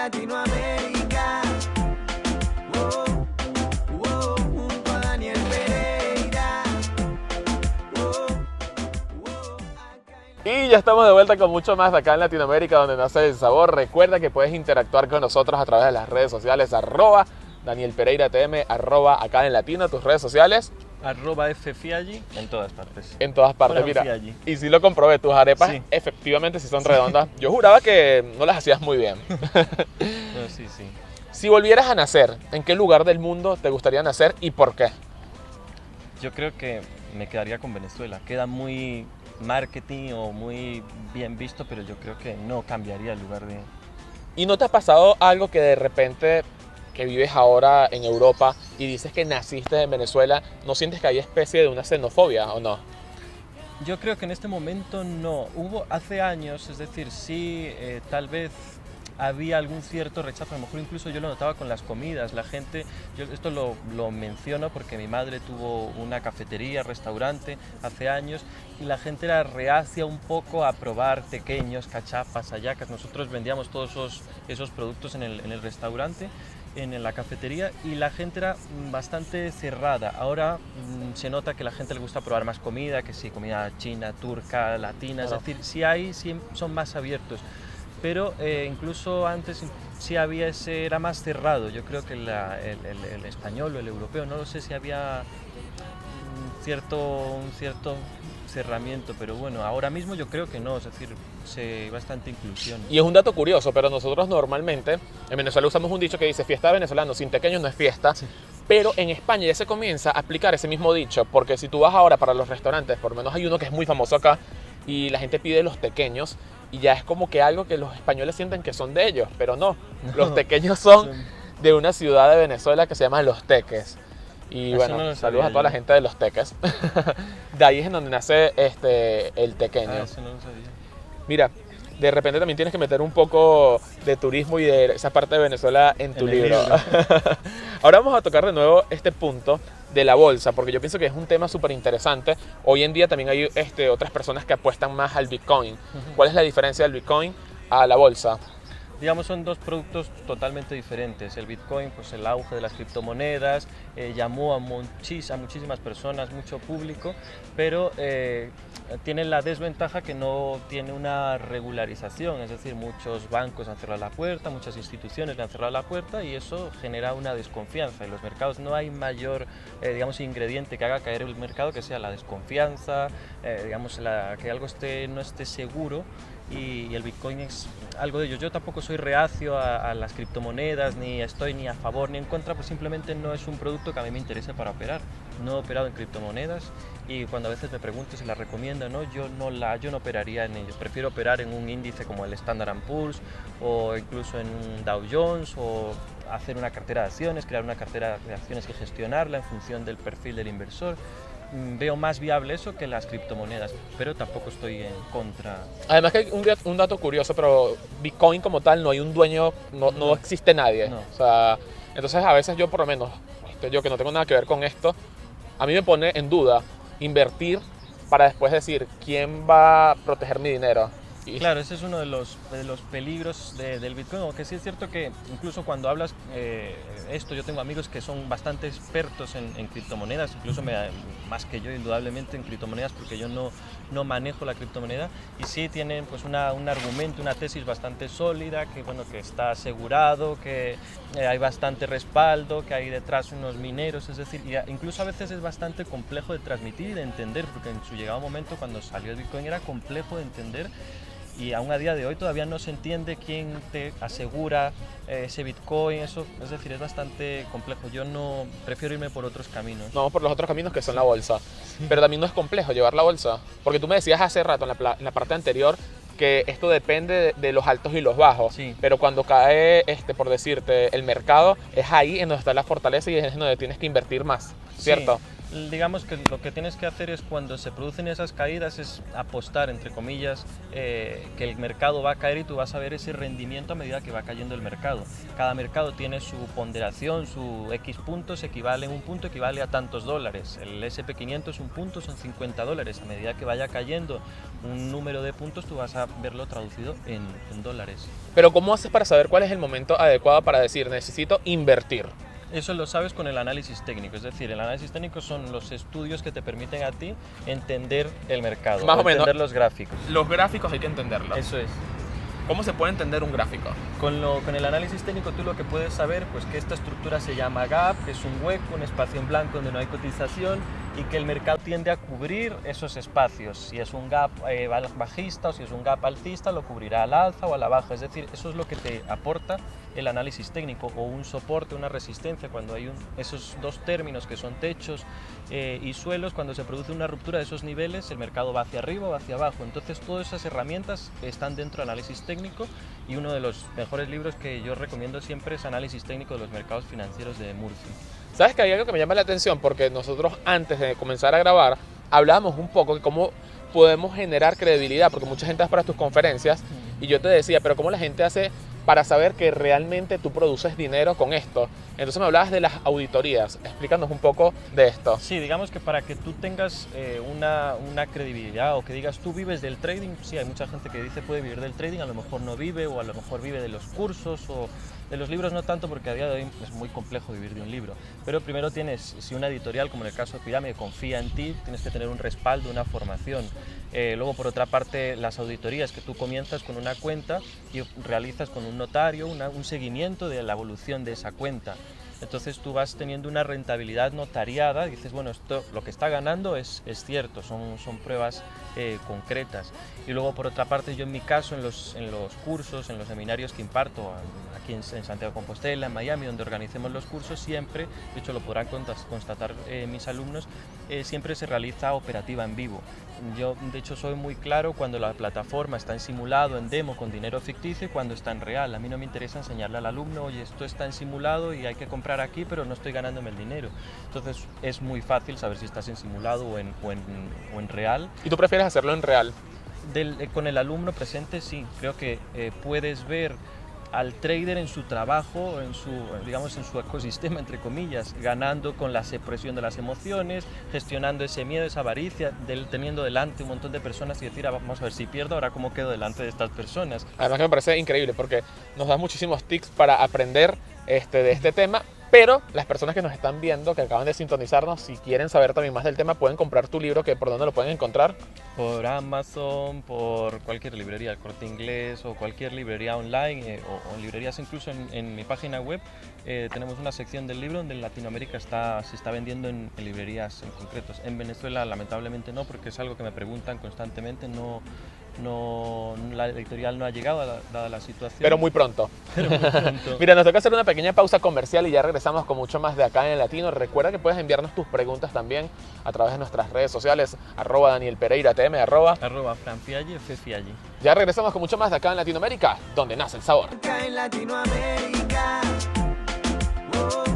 Latinoamérica. Wow, wow, junto a Daniel Pereira. Wow, wow, Y ya estamos de vuelta con mucho más de acá en Latinoamérica, donde nace el sabor. Recuerda que puedes interactuar con nosotros a través de las redes sociales, Daniel Pereira TM, acá en Latino, tus redes sociales. @ffiaggi en todas partes. En todas partes, Bueno, mira. Fiaggi. Y sí lo comprobé, tus arepas Sí. efectivamente sí son redondas. Yo juraba que no las hacías muy bien. No, sí, sí. Si volvieras a nacer, ¿en qué lugar del mundo te gustaría nacer y por qué? Yo creo que me quedaría con Venezuela. Queda muy marketing o muy bien visto, pero yo creo que no cambiaría el lugar de... ¿Y no te ha pasado algo que de repente, que vives ahora en Europa y dices que naciste en Venezuela, no sientes que hay especie de una xenofobia o no? Yo creo que en este momento no. Hubo hace años, es decir, sí, tal vez había algún cierto rechazo, a lo mejor incluso yo lo notaba con las comidas, la gente, yo esto lo menciono porque mi madre tuvo una cafetería, restaurante hace años y la gente era reacia un poco a probar tequeños, cachapas, hallacas, nosotros vendíamos todos esos productos en el restaurante, en la cafetería y la gente era bastante cerrada. Ahora se nota que a la gente le gusta probar más comida, que sí, comida china, turca, latina, Claro. es decir, sí son más abiertos. Pero incluso antes sí había era más cerrado. Yo creo que el español o el europeo, no lo sé si había un cierto cerramiento, pero bueno, ahora mismo yo creo que no, es decir, hay bastante inclusión. Y es un dato curioso, pero nosotros normalmente en Venezuela usamos un dicho que dice fiesta de venezolano sin tequeños no es fiesta. Sí. Pero en España ya se comienza a aplicar ese mismo dicho, porque si tú vas ahora para los restaurantes, por lo menos hay uno que es muy famoso acá, y la gente pide los tequeños, y ya es como que algo que los españoles sienten que son de ellos, pero no. Los tequeños son de una ciudad de Venezuela que se llama Los Teques. Y Eso bueno, no lo saludos sabía a toda la yo. gente de Los Teques. De ahí es en donde nace el tequeño. Ah, eso no lo sabía. Mira, de repente también tienes que meter un poco de turismo y de esa parte de Venezuela en tu En el libro. libro. Ahora vamos a tocar de nuevo este punto de la bolsa, porque yo pienso que es un tema súper interesante. Hoy en día también hay otras personas que apuestan más al Bitcoin. ¿Cuál es la diferencia del Bitcoin a la bolsa? Digamos, son dos productos totalmente diferentes. El Bitcoin, pues el auge de las criptomonedas, llamó a muchísimas personas, mucho público, pero tiene la desventaja que no tiene una regularización, es decir, muchos bancos han cerrado la puerta, muchas instituciones le han cerrado la puerta y eso genera una desconfianza. En los mercados no hay mayor, digamos, ingrediente que haga caer el mercado que sea la desconfianza, digamos, que algo no esté seguro. Y el Bitcoin es algo de ello. Yo tampoco soy reacio a las criptomonedas, ni estoy ni a favor ni en contra, pues simplemente no es un producto que a mí me interese para operar. No he operado en criptomonedas y cuando a veces me pregunto si las recomiendo, ¿no? Yo no operaría en ellos. Prefiero operar en un índice como el Standard & Poor's o incluso en un Dow Jones o hacer una cartera de acciones, crear una cartera de acciones y gestionarla en función del perfil del inversor. Veo más viable eso que las criptomonedas, pero tampoco estoy en contra. Además que hay un dato curioso, pero Bitcoin como tal no hay un dueño, no existe nadie. No. O sea, entonces a veces yo por lo menos, yo que no tengo nada que ver con esto, a mí me pone en duda invertir para después decir quién va a proteger mi dinero. Y Claro, ese es uno de los peligros del Bitcoin, aunque sí es cierto que incluso cuando hablas yo tengo amigos que son bastante expertos en criptomonedas, incluso más que yo indudablemente en criptomonedas porque yo no manejo la criptomoneda y sí tienen pues un argumento, una tesis bastante sólida, que bueno, que está asegurado, que hay bastante respaldo, que hay detrás unos mineros, es decir, incluso a veces es bastante complejo de transmitir y de entender, porque en su llegado momento cuando salió el Bitcoin era complejo de entender. Y aún a día de hoy todavía no se entiende quién te asegura ese Bitcoin, eso, es decir, es bastante complejo. Yo prefiero irme por otros caminos. no por los otros caminos que son la bolsa. Pero también no es complejo llevar la bolsa, porque tú me decías hace rato en la parte anterior que esto depende de los altos y los bajos, Sí. pero cuando cae, por decirte, el mercado, es ahí en donde está la fortaleza y es en donde tienes que invertir más, ¿cierto? Sí. Digamos que lo que tienes que hacer es, cuando se producen esas caídas, es apostar, entre comillas, que el mercado va a caer y tú vas a ver ese rendimiento a medida que va cayendo el mercado. Cada mercado tiene su ponderación, su X puntos equivale, un punto equivale a tantos dólares. El SP500 un punto son $50. A medida que vaya cayendo un número de puntos, tú vas a verlo traducido en dólares. Pero ¿cómo haces para saber cuál es el momento adecuado para decir necesito invertir? Eso lo sabes con el análisis técnico, es decir, el análisis técnico son los estudios que te permiten a ti entender el mercado, Más o menos. entender los gráficos. Los gráficos hay que entenderlos. Eso es. ¿Cómo se puede entender un gráfico? Con el análisis técnico tú lo que puedes saber, pues, que esta estructura se llama gap, que es un hueco, un espacio en blanco donde no hay cotización, y que el mercado tiende a cubrir esos espacios. Si es un gap bajista o si es un gap alcista, lo cubrirá al alza o a la baja. Es decir, eso es lo que te aporta el análisis técnico, o un soporte, una resistencia. Cuando hay esos dos términos que son techos y suelos, cuando se produce una ruptura de esos niveles, el mercado va hacia arriba o hacia abajo. Entonces todas esas herramientas están dentro del análisis técnico, y uno de los mejores libros que yo recomiendo siempre es Análisis técnico de los mercados financieros de Murphy. ¿Sabes que hay algo que me llama la atención? Porque nosotros, antes de comenzar a grabar, hablábamos un poco de cómo podemos generar credibilidad, porque mucha gente va para tus conferencias y yo te decía, pero ¿cómo la gente hace para saber que realmente tú produces dinero con esto? Entonces me hablabas de las auditorías. Explícanos un poco de esto. Sí, digamos que para que tú tengas una credibilidad, o que digas tú vives del trading, sí, hay mucha gente que dice puede vivir del trading, a lo mejor no vive, o a lo mejor vive de los cursos, o de los libros no tanto, porque a día de hoy es muy complejo vivir de un libro. Pero primero tienes, si una editorial, como en el caso de Pirámide, confía en ti, tienes que tener un respaldo, una formación. Luego, por otra parte, las auditorías, que tú comienzas con una cuenta y realizas con un notario un seguimiento de la evolución de esa cuenta. Entonces tú vas teniendo una rentabilidad notariada y dices, bueno, esto, lo que está ganando es cierto, son pruebas concretas. Y luego, por otra parte, yo en mi caso, en los cursos, en los seminarios que imparto aquí en Santiago de Compostela, en Miami, donde organicemos los cursos, siempre, de hecho lo podrán constatar mis alumnos, siempre se realiza operativa en vivo. Yo, de hecho, soy muy claro cuando la plataforma está en simulado, en demo, con dinero ficticio, y cuando está en real. A mí no me interesa enseñarle al alumno, oye, esto está en simulado y hay que comprar aquí, pero no estoy ganándome el dinero. Entonces es muy fácil saber si estás en simulado o en real. ¿Y tú prefieres hacerlo en real? Con el alumno presente, sí. Creo que puedes ver al trader en su trabajo, digamos, en su ecosistema, entre comillas, ganando con la expresión de las emociones, gestionando ese miedo, esa avaricia, teniendo delante un montón de personas y decir, vamos a ver, si pierdo, ahora cómo quedo delante de estas personas. Además que me parece increíble porque nos da muchísimos tips para aprender de este tema, pero las personas que nos están viendo, que acaban de sintonizarnos, si quieren saber también más del tema, pueden comprar tu libro, que ¿por dónde lo pueden encontrar? Por Amazon, por cualquier librería, El Corte Inglés, o cualquier librería online, o librerías incluso en mi página web. Tenemos una sección del libro donde en Latinoamérica se está vendiendo en librerías en concretos. En Venezuela lamentablemente no, porque es algo que me preguntan constantemente. La editorial no ha llegado dada la situación. Pero muy pronto. Pero muy pronto. Mira, nos toca hacer una pequeña pausa comercial y ya regresamos con mucho más de Acá en Latino. Recuerda que puedes enviarnos tus preguntas también a través de nuestras redes sociales, @DanielPereiraTM, @FranFialli, Fialli. Ya regresamos con mucho más de Acá en Latinoamérica, donde nace el sabor. Acá en Latinoamérica. Oh.